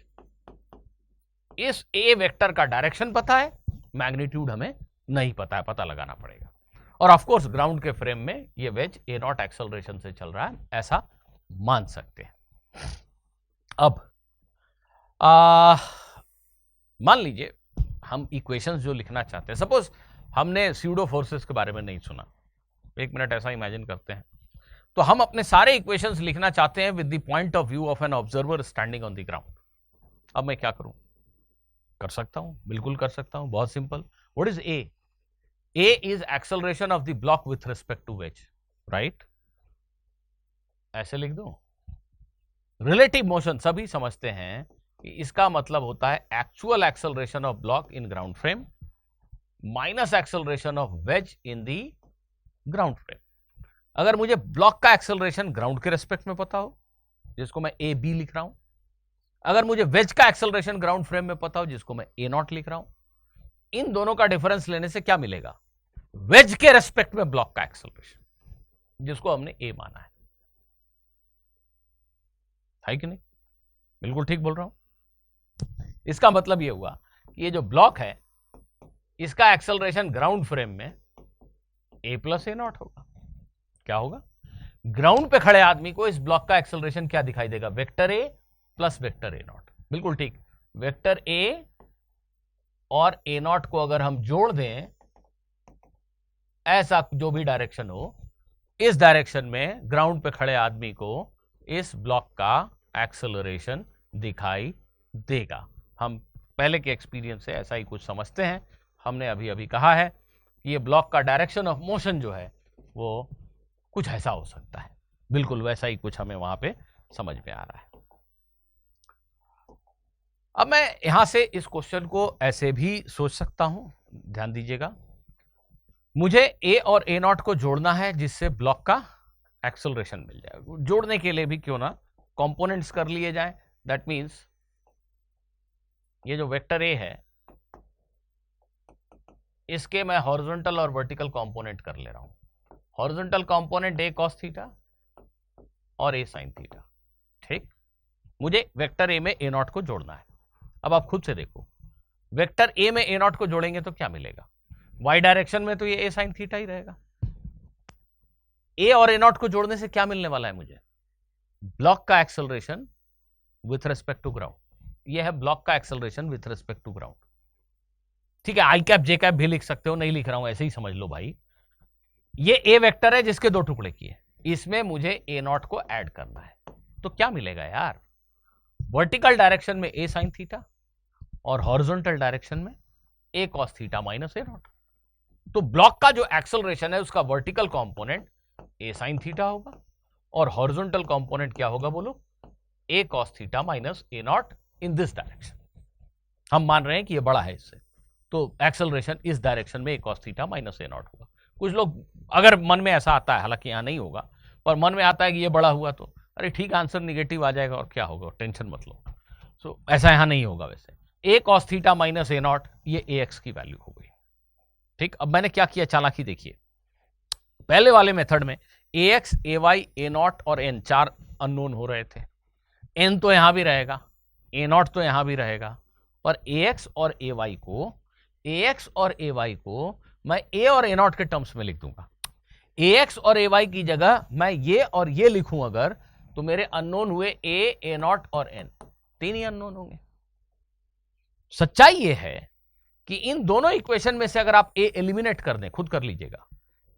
इस a वेक्टर का डायरेक्शन पता है, मैग्नीट्यूड हमें नहीं पता है, पता लगाना पड़ेगा। और ऑफ कोर्स ग्राउंड के फ्रेम में ये वेज a0 एक्सेलरेशन से चल रहा है, ऐसा मान सकते हैं। अब मान लीजिए हम इक्वेशंस जो लिखना चाहते हैं, सपोज हमने स्यूडो फोर्सेस के बारे में नहीं सुना, 1 मिनट ऐसा इमेजिन करते हैं, तो हम अपने सारे इक्वेशंस लिखना चाहते हैं with the point of view of an observer standing on the ground. अब मैं क्या करूं? कर सकता हूं, बिल्कुल कर सकता हूं, बहुत simple. What is a? A is acceleration of the block with respect to wedge, right? ऐसे लिख दो। रिलेटिव मोशन सभी समझते हैं कि इसका मतलब होता है actual acceleration of block in ground frame minus acceleration of ways in the ground frame. अगर मुझे ब्लॉक का एक्सेलरेशन ग्राउंड के रेस्पेक्ट में पता हो, जिसको मैं ए बी लिख रहा हूं, अगर मुझे वेज का एक्सेलरेशन ग्राउंड फ्रेम में पता हो, जिसको मैं ए नॉट लिख रहा हूं, इन दोनों का डिफरेंस लेने से क्या मिलेगा? वेज के रेस्पेक्ट में ब्लॉक का एक्सेलरेशन, जिसको हमने ए माना है कि नहीं? बिल्कुल ठीक बोल रहा हूं। इसका मतलब यह हुआ कि ये जो ब्लॉक है इसका एक्सेलरेशन ग्राउंड फ्रेम में ए प्लस ए नॉट होगा। क्या होगा? ग्राउंड पे खड़े आदमी को इस ब्लॉक का एक्सेलरेशन क्या दिखाई देगा? Vector A plus vector A not. बिल्कुल ठीक। वेक्टर ए और ए नॉट को अगर हम जोड़ दें, ऐसा जो भी डायरेक्शन हो, इस डायरेक्शन में ग्राउंड पे खड़े आदमी को इस ब्लॉक का एक्सेलरेशन दिखाई देगा। हम पहले के एक्सपीरियंस से ऐसा ही कुछ समझते हैं। हमने अभी अभी कहा है कि ये ब्लॉक का डायरेक्शन ऑफ मोशन जो है वो कुछ ऐसा हो सकता है। बिल्कुल वैसा ही कुछ हमें वहां पे समझ में आ रहा है। अब मैं यहां से इस क्वेश्चन को ऐसे भी सोच सकता हूं, ध्यान दीजिएगा। मुझे ए और ए नॉट को जोड़ना है जिससे ब्लॉक का एक्सेलरेशन मिल जाए। जोड़ने के लिए भी क्यों ना कंपोनेंट्स कर लिए जाए। दैट मीन्स ये जो वेक्टर ए है इसके मैं हॉरिजॉन्टल और वर्टिकल कंपोनेंट कर ले रहा हूं। हॉरिजॉन्टल कंपोनेंट ए कॉस थीटा और ए साइन थीटा। ठीक, मुझे वेक्टर ए में ए नॉट को जोड़ना है। अब आप खुद से देखो, वेक्टर ए में ए नॉट को जोड़ेंगे तो क्या मिलेगा? वाई डायरेक्शन में तो ये ए साइन थीटा ही रहेगा। ए और ए नॉट को जोड़ने से क्या मिलने वाला है मुझे? ब्लॉक का acceleration with respect to ground. ये है ब्लॉक का acceleration with respect to ground. ठीक है, आई कैप जे कैप भी लिख सकते हो, नहीं लिख रहा हूं, ऐसे ही समझ लो भाई। ये ए वेक्टर है जिसके दो टुकड़े किए, इसमें मुझे ए नॉट को ऐड करना है। तो क्या मिलेगा यार? वर्टिकल डायरेक्शन में ए साइन थीटा और हॉरिजॉन्टल डायरेक्शन में a cos theta minus a nought. तो ब्लॉक का जो एक्सेलरेशन है उसका vertical component a sine theta होगा और हॉरिजॉन्टल कंपोनेंट क्या होगा बोलो? A cos theta minus a nought in this direction. हम मान रहे हैं कि ये बड़ा है इससे, तो एक्सेलरेशन इस डायरेक्शन में a cos theta minus a nought होगा। कुछ लोग अगर मन में ऐसा आता है, हालांकि यहां नहीं होगा, पर मन में आता है कि ये बड़ा हुआ तो अरे ठीक, आंसर निगेटिव आ जाएगा और क्या होगा, टेंशन मत लो। सो ऐसा यहां नहीं होगा। वैसे a cos theta minus a not ये ए एक्स की वैल्यू हो गई। ठीक, अब मैंने क्या किया, चालाकी देखिए। पहले वाले मेथड में a x, a y, a nought और एन चार अननोन हो रहे थे। एन तो यहां भी रहेगा, ए नॉट तो यहां भी रहेगा, पर ए एक्स और ए वाई को मैं ए और ए नॉट के टर्म्स में लिख दूंगा। ए एक्स और ए वाई की जगह मैं ये और ये लिखूं अगर, तो मेरे अननोन हुए ए नॉट और एन, तीन ही अननोन होंगे। सच्चाई ये है कि इन दोनों इक्वेशन में से अगर आप ए एलिमिनेट कर दें, खुद कर लीजिएगा,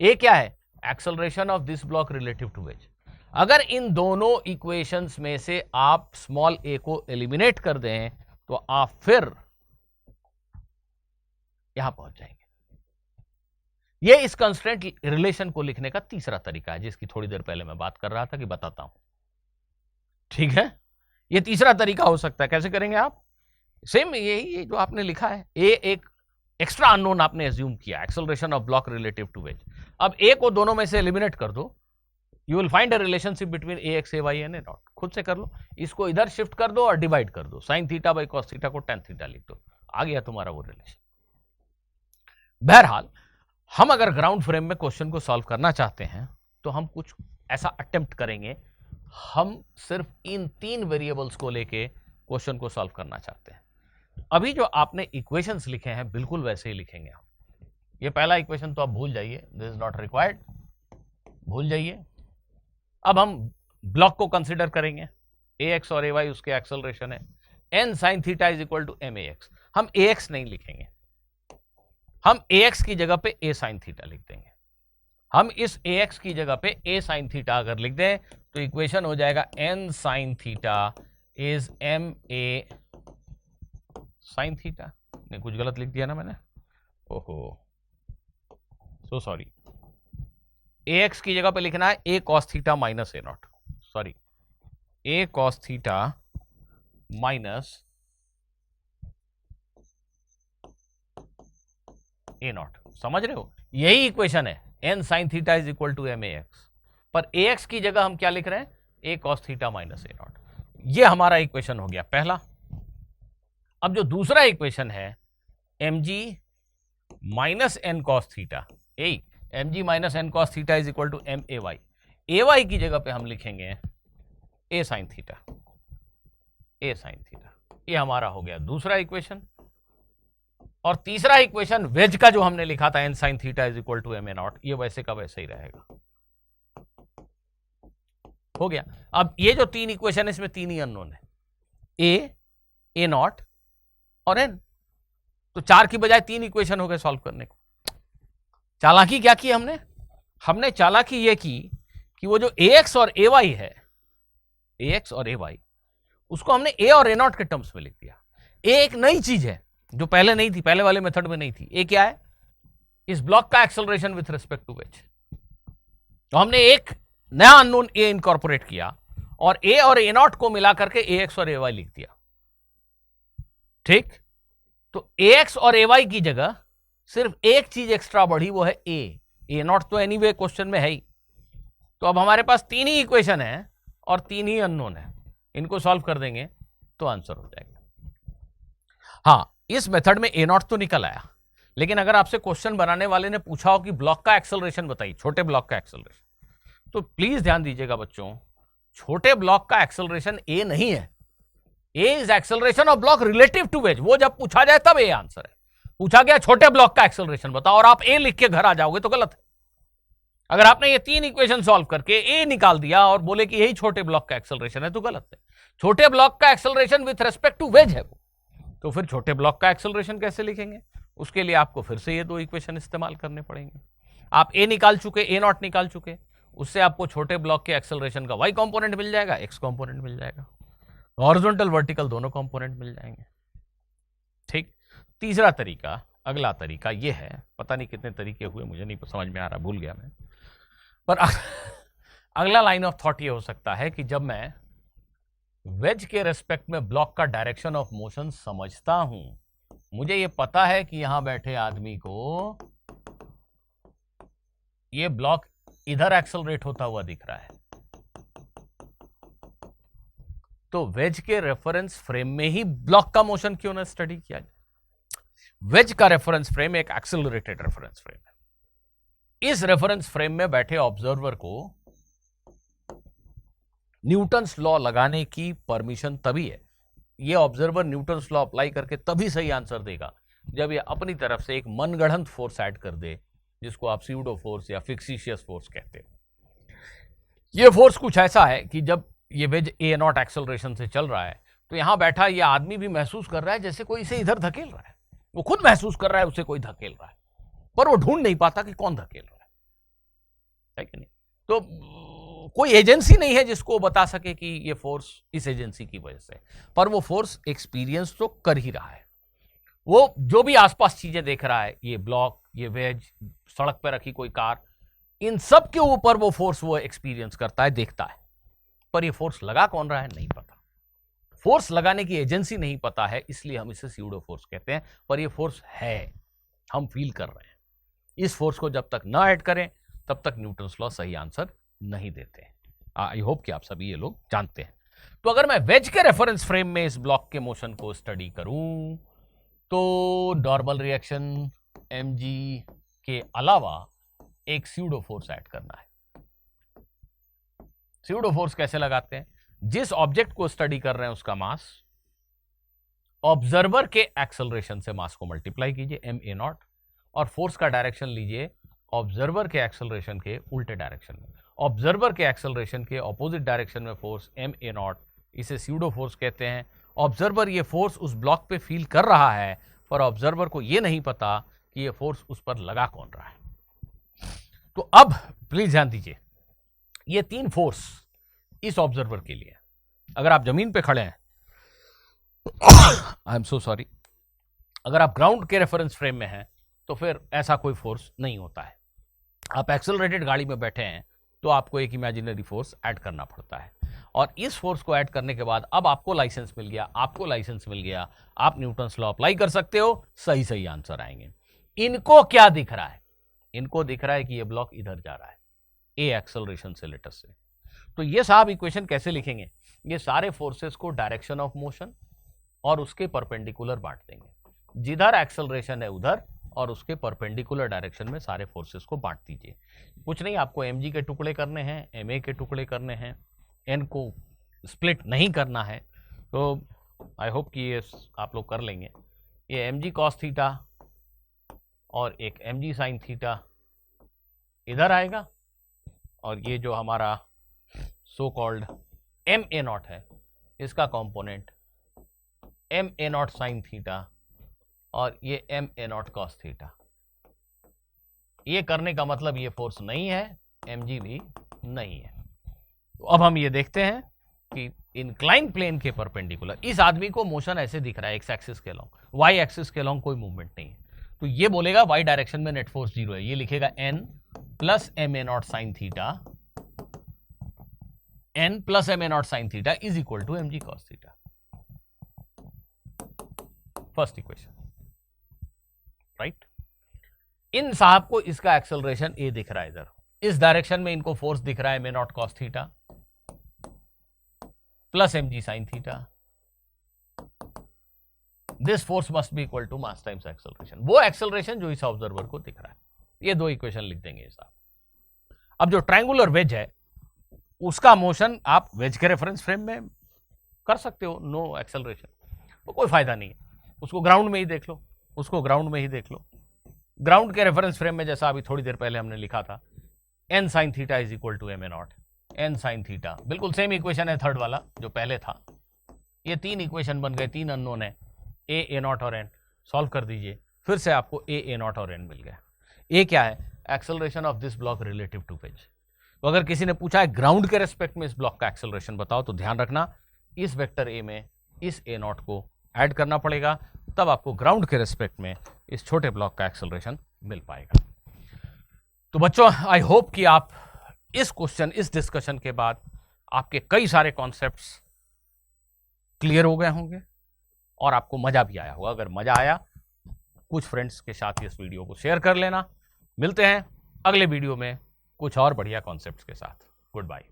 ए क्या है? Acceleration of this block relative to wedge. अगर इन दोनों इक्वेशंस में से आप स्मॉल ए को एलिमिनेट कर दें तो आप फिर यहां पहुंच जाएंगे। यह इस कंस्ट्रेंट रिलेशन को लिखने का तीसरा तरीका है, जिसकी थोड़ी देर पहले मैं बात कर रहा था कि बताता हूं। ठीक है, यह तीसरा तरीका हो सकता है। कैसे करेंगे आप? सेम यही जो आपने लिखा है, ए एक एक्स्ट्रा अननोन आपने एज्यूम किया, acceleration of block relative to wedge. अब ए को दोनों में से एलिमिनेट कर दो, you will find a relationship between a x, a y and a naught. खुद से कर लो, इसको इधर शिफ्ट कर दो और डिवाइड कर दो, sign theta by cos theta को टेन थीटा लिख दो, आ गया तुम्हारा वो रिलेशन। बहरहाल, हम अगर ग्राउंड फ्रेम में क्वेश्चन को सॉल्व करना चाहते हैं तो हम कुछ ऐसा अटेम्प्ट करेंगे। हम सिर्फ इन तीन वेरिएबल्स को लेके क्वेश्चन को सॉल्व करना चाहते हैं। अभी जो आपने इक्वेशंस लिखे हैं बिल्कुल वैसे ही लिखेंगे हम। ये पहला इक्वेशन तो आप भूल जाइए, दिस इज नॉट रिक्वायर्ड, भूल जाइए। अब हम ब्लॉक को कंसीडर करेंगे, ए एक्स और ए वाई उसके एक्सेलरेशन है, N sine theta is equal to m a x. हम ए एक्स नहीं लिखेंगे, हम ए एक्स की जगह पे ए साइन थीटा लिख देंगे। हम इस ए एक्स की जगह पे ए साइन थीटा अगर लिख दें तो इक्वेशन हो जाएगा N sine theta is m a sine theta. नहीं, कुछ गलत लिख दिया ना मैंने, ओहो सो सॉरी। ए एक्स की जगह पे लिखना है a cos theta minus a nought, sorry, a cos theta minus a nought. समझ रहे हो? यही इक्वेशन है, N sine theta is equal to m a x, पर ए एक्स की जगह हम क्या लिख रहे हैं? A cos theta minus a not. ये हमारा इक्वेशन हो गया पहला। अब जो दूसरा इक्वेशन है m g minus N cos theta, m g minus N cos theta is equal to m a y की जगह पे हम लिखेंगे a sine theta, a sine theta. ये हमारा हो गया दूसरा इक्वेशन। और तीसरा इक्वेशन वेज का जो हमने लिखा था N sine theta is equal to m a not, ये वैसे का वैसे ही रहेगा। हो गया। अब ये जो तीन इक्वेशन है इसमें तीन ही अननोन है, ए नॉट और एन। तो चार की बजाय तीन इक्वेशन हो गए सॉल्व करने को। चालाकी क्या की हमने चालाकी ये की कि वो जो ए एक्स और ए वाई है, ए एक्स और ए वाई, उसको हमने ए और ए नॉट के टर्म्स में लिख दिया। ए एक नई चीज है जो पहले नहीं थी, पहले वाले मेथड में नहीं थी। ए क्या है? इस ब्लॉक का acceleration with respect to wedge. तो हमने एक नया अननोन ए इनकॉर्पोरेट किया और ए नॉट को मिला करके ए एक्स और ए वाई लिख दिया। ठीक, तो ए एक्स और ए वाई की जगह सिर्फ एक चीज एक्स्ट्रा बढ़ी, वो है ए नॉट तो एनीवे क्वेश्चन में है ही। तो अब हमारे पास तीन ही इक्वेशन है और तीन ही अननोन है, इनको सॉल्व कर देंगे तो आंसर हो जाएगा। हाँ, इस मेथड में ए नॉट तो निकल आया, लेकिन अगर आपसे क्वेश्चन बनाने वाले ने पूछा हो कि ब्लॉक का एक्सेलरेशन बताइए, छोटे ब्लॉक का एक्सेलरेशन, तो प्लीज ध्यान दीजिएगा बच्चों, छोटे ब्लॉक का एक्सेलरेशन ए नहीं है। A is acceleration of block relative to wedge. वो जब पूछा जाए तब ए आंसर है। पूछा गया छोटे ब्लॉक का एक्सेलरेशन बताओ और आप ए लिख के घर आ जाओगे तो गलत है। अगर आपने ये 3 इक्वेशन सॉल्व करके ए निकाल दिया और बोले कि यही छोटे ब्लॉक का एक्सेलरेशन है तो गलत है। छोटे ब्लॉक का acceleration with respect to wedge है वो, तो फिर छोटे ब्लॉक का एक्सेलरेशन कैसे लिखेंगे? उसके लिए आपको फिर से ये 2 इक्वेशन इस्तेमाल करने पड़ेंगे। आप ए निकाल चुके, ए नॉट निकाल चुके, उससे आपको छोटे ब्लॉक के एक्सेलरेशन का वाई कंपोनेंट मिल जाएगा, एक्स कंपोनेंट मिल जाएगा, हॉरिजॉन्टल वर्टिकल दोनों कंपोनेंट मिल जाएंगे। ठीक। तीसरा तरीका, अगला तरीका ये है, पता नहीं कितने तरीके हुए मुझे नहीं समझ में आ रहा, भूल गया मैं, पर अगला लाइन ऑफ थॉट ये हो सकता है कि जब मैं वेज के रेस्पेक्ट में ब्लॉक का डायरेक्शन ऑफ मोशन समझता हूं, मुझे ये पता है कि यहां बैठे आदमी को ये ब्लॉक इधर एक्सेलरेट होता हुआ दिख रहा है, तो वेज के रेफरेंस फ्रेम में ही ब्लॉक का मोशन क्यों ना स्टडी किया जाए। वेज का रेफरेंस फ्रेम एक एक्सेलरेटेड रेफरेंस फ्रेम है। इस रेफरेंस फ्रेम में बैठे ऑब्जर्वर को न्यूटन्स लॉ लगाने की परमिशन तभी है, ये ऑब्जर्वर न्यूटन्स लॉ अप्लाई करके तभी सही आंसर देगा जब ये अपनी तरफ से एक मनगढ़ंत फोर्स ऐड कर दे, जिसको आप स्यूडो फोर्स या फिक्सिशियस फोर्स कहते हो। ये फोर्स कुछ ऐसा है कि जब ये वेज ए नॉट एक्सेलरेशन से चल रहा है तो यहां बैठा ये आदमी भी महसूस कर रहा है जैसे कोई इसे इधर धकेल रहा है, वो खुद महसूस कर रहा है उसे कोई धकेल रहा है, पर वो ढूंढ नहीं पाता कि कौन धकेल रहा है कि नहीं। तो कोई एजेंसी नहीं है जिसको बता सके कि ये फोर्स इस एजेंसी की वजह से, पर वो फोर्स एक्सपीरियंस तो कर ही रहा है। वो जो भी आसपास चीजें देख रहा है, ये ब्लॉक, ये वेज, सड़क पर रखी कोई कार, इन सब के ऊपर वो फोर्स वो एक्सपीरियंस करता है, देखता है, पर ये फोर्स लगा कौन रहा है नहीं पता। फोर्स लगाने की एजेंसी नहीं पता है, इसलिए हम इसे स्यूडो फोर्स कहते हैं, पर ये फोर्स है, हम फील कर रहे हैं। इस फोर्स को जब तक ना ऐड करें तब तक न्यूटन्स लॉ सही आंसर नहीं देते। आई होप कि आप सभी ये लोग जानते हैं। तो अगर मैं वेज के रेफरेंस फ्रेम में इस ब्लॉक के मोशन को स्टडी करूं तो नॉर्मल रिएक्शन mg के अलावा एक स्यूडो फोर्स ऐड करना है। स्यूडो फोर्स कैसे लगाते हैं? जिस ऑब्जेक्ट को स्टडी कर रहे हैं उसका मास ऑब्जर्वर के एक्सेलरेशन से मास को मल्टीप्लाई कीजिए ma0 और फोर्स का डायरेक्शन लीजिए ऑब्जर्वर के एक्सेलरेशन के उल्टे डायरेक्शन में। ऑब्जर्वर के एक्सेलरेशन के ऑपोजिट डायरेक्शन में फोर्स ma0, इसे स्यूडो फोर्स कहते हैं। ऑब्जर्वर ये फोर्स उस ब्लॉक पे फील कर रहा है, पर ऑब्जर्वर को ये नहीं पता कि ये फोर्स उस पर लगा कौन रहा है। तो अब प्लीज ध्यान दीजिए, ये 3 फोर्स इस ऑब्जर्वर के लिए, अगर आप जमीन पे खड़े हैं, आई एम सो सॉरी, अगर आप ग्राउंड के रेफरेंस फ्रेम में हैं तो फिर ऐसा कोई फोर्स नहीं होता है। आप एक्सेलरेटेड गाड़ी में बैठे हैं तो आपको एक इमेजिनरी फोर्स ऐड करना पड़ता है, और इस फोर्स को ऐड करने के बाद अब आपको लाइसेंस मिल गया, आपको लाइसेंस मिल गया, आप न्यूटन्स लॉ अप्लाई कर सकते हो, सही सही आंसर आएंगे। इनको क्या दिख रहा है? इनको दिख रहा है कि ये ब्लॉक इधर जा रहा है ए एक्सेलरेशन से लेटर से। तो ये साहब इक्वेशन कैसे लिखेंगे? ये सारे फोर्सेस को डायरेक्शन ऑफ मोशन और उसके परपेंडिकुलर बांट देंगे। जिधर एक्सेलरेशन है उधर और उसके परपेंडिकुलर डायरेक्शन में सारे फोर्सेस को बांट दीजिए। कुछ नहीं, आपको mg के टुकड़े करने हैं, ma के टुकड़े करने हैं, n को स्प्लिट नहीं करना है। तो आई होप कि ये आप लोग कर लेंगे। ये mg cos थीटा और एक mg sin थीटा इधर आएगा, और ये जो हमारा सो कॉल्ड ma0 है, इसका कंपोनेंट ma0 sin थीटा और ये ma0 cos थीटा। ये करने का मतलब ये फोर्स नहीं है, mg भी नहीं है। तो अब हम ये देखते हैं कि इंक्लाइन प्लेन के परपेंडिकुलर इस आदमी को मोशन ऐसे दिख रहा है, एक्स एक्सिस के लॉन्ग, वाई एक्सिस के लॉन्ग कोई मूवमेंट नहीं है, तो ये बोलेगा वाई डायरेक्शन में नेट फोर्स 0 है। ये लिखेगा n plus ma0 sin theta, n plus ma0 sin theta is equal to mg cos theta. First equation, right. इन साहब को इसका एक्सेलरेशन a दिख रहा है, इधर इस डायरेक्शन में इनको फोर्स दिख रहा है ma0 cos theta plus mg sin theta this force must be equal to mass times acceleration, वो एक्सेलरेशन जो इस ऑब्जर्वर को दिख रहा है। ये दो इक्वेशन लिख देंगे साहब। अब जो ट्रायंगुलर वेज है उसका मोशन आप वेज के रेफरेंस फ्रेम में कर सकते हो, नो एक्सेलरेशन, तो कोई फायदा नहीं है, उसको ग्राउंड में ही देख लो, उसको ग्राउंड में ही देख लो। ग्राउंड के रेफरेंस फ्रेम में जैसा अभी थोड़ी देर पहले हमने लिखा था N sine theta is equal to m a naught, N sine theta, बिल्कुल सेम इक्वेशन है थर्ड वाला जो पहले था। ये तीन इक्वेशन बन गए, तीन अननोन है, ए नॉट और एन, सॉल्व कर दीजिए, फिर से आपको ए नॉट और एन मिल गया। ए क्या है? Acceleration of this block relative to wedge. तो अगर किसी ने पूछा है ग्राउंड के रेस्पेक्ट में इस ब्लॉक का एक्सेलरेशन बताओ, तो ध्यान रखना इस वेक्टर ए में इस ए नॉट को ऐड करना पड़ेगा, तब आपको ग्राउंड के रेस्पेक्ट में इस छोटे ब्लॉक का एक्सेलरेशन मिल पाएगा। तो बच्चों, आई होप कि आप इस क्वेश्चन, इस डिस्कशन के बाद आपके कई सारे कॉन्सेप्ट्स क्लियर हो गए होंगे और आपको मजा भी आया होगा। अगर मजा आया, कुछ फ्रेंड्स के साथ इस वीडियो को शेयर कर लेना। मिलते हैं अगले वीडियो में कुछ और बढ़िया कॉन्सेप्ट्स के साथ। Good bye.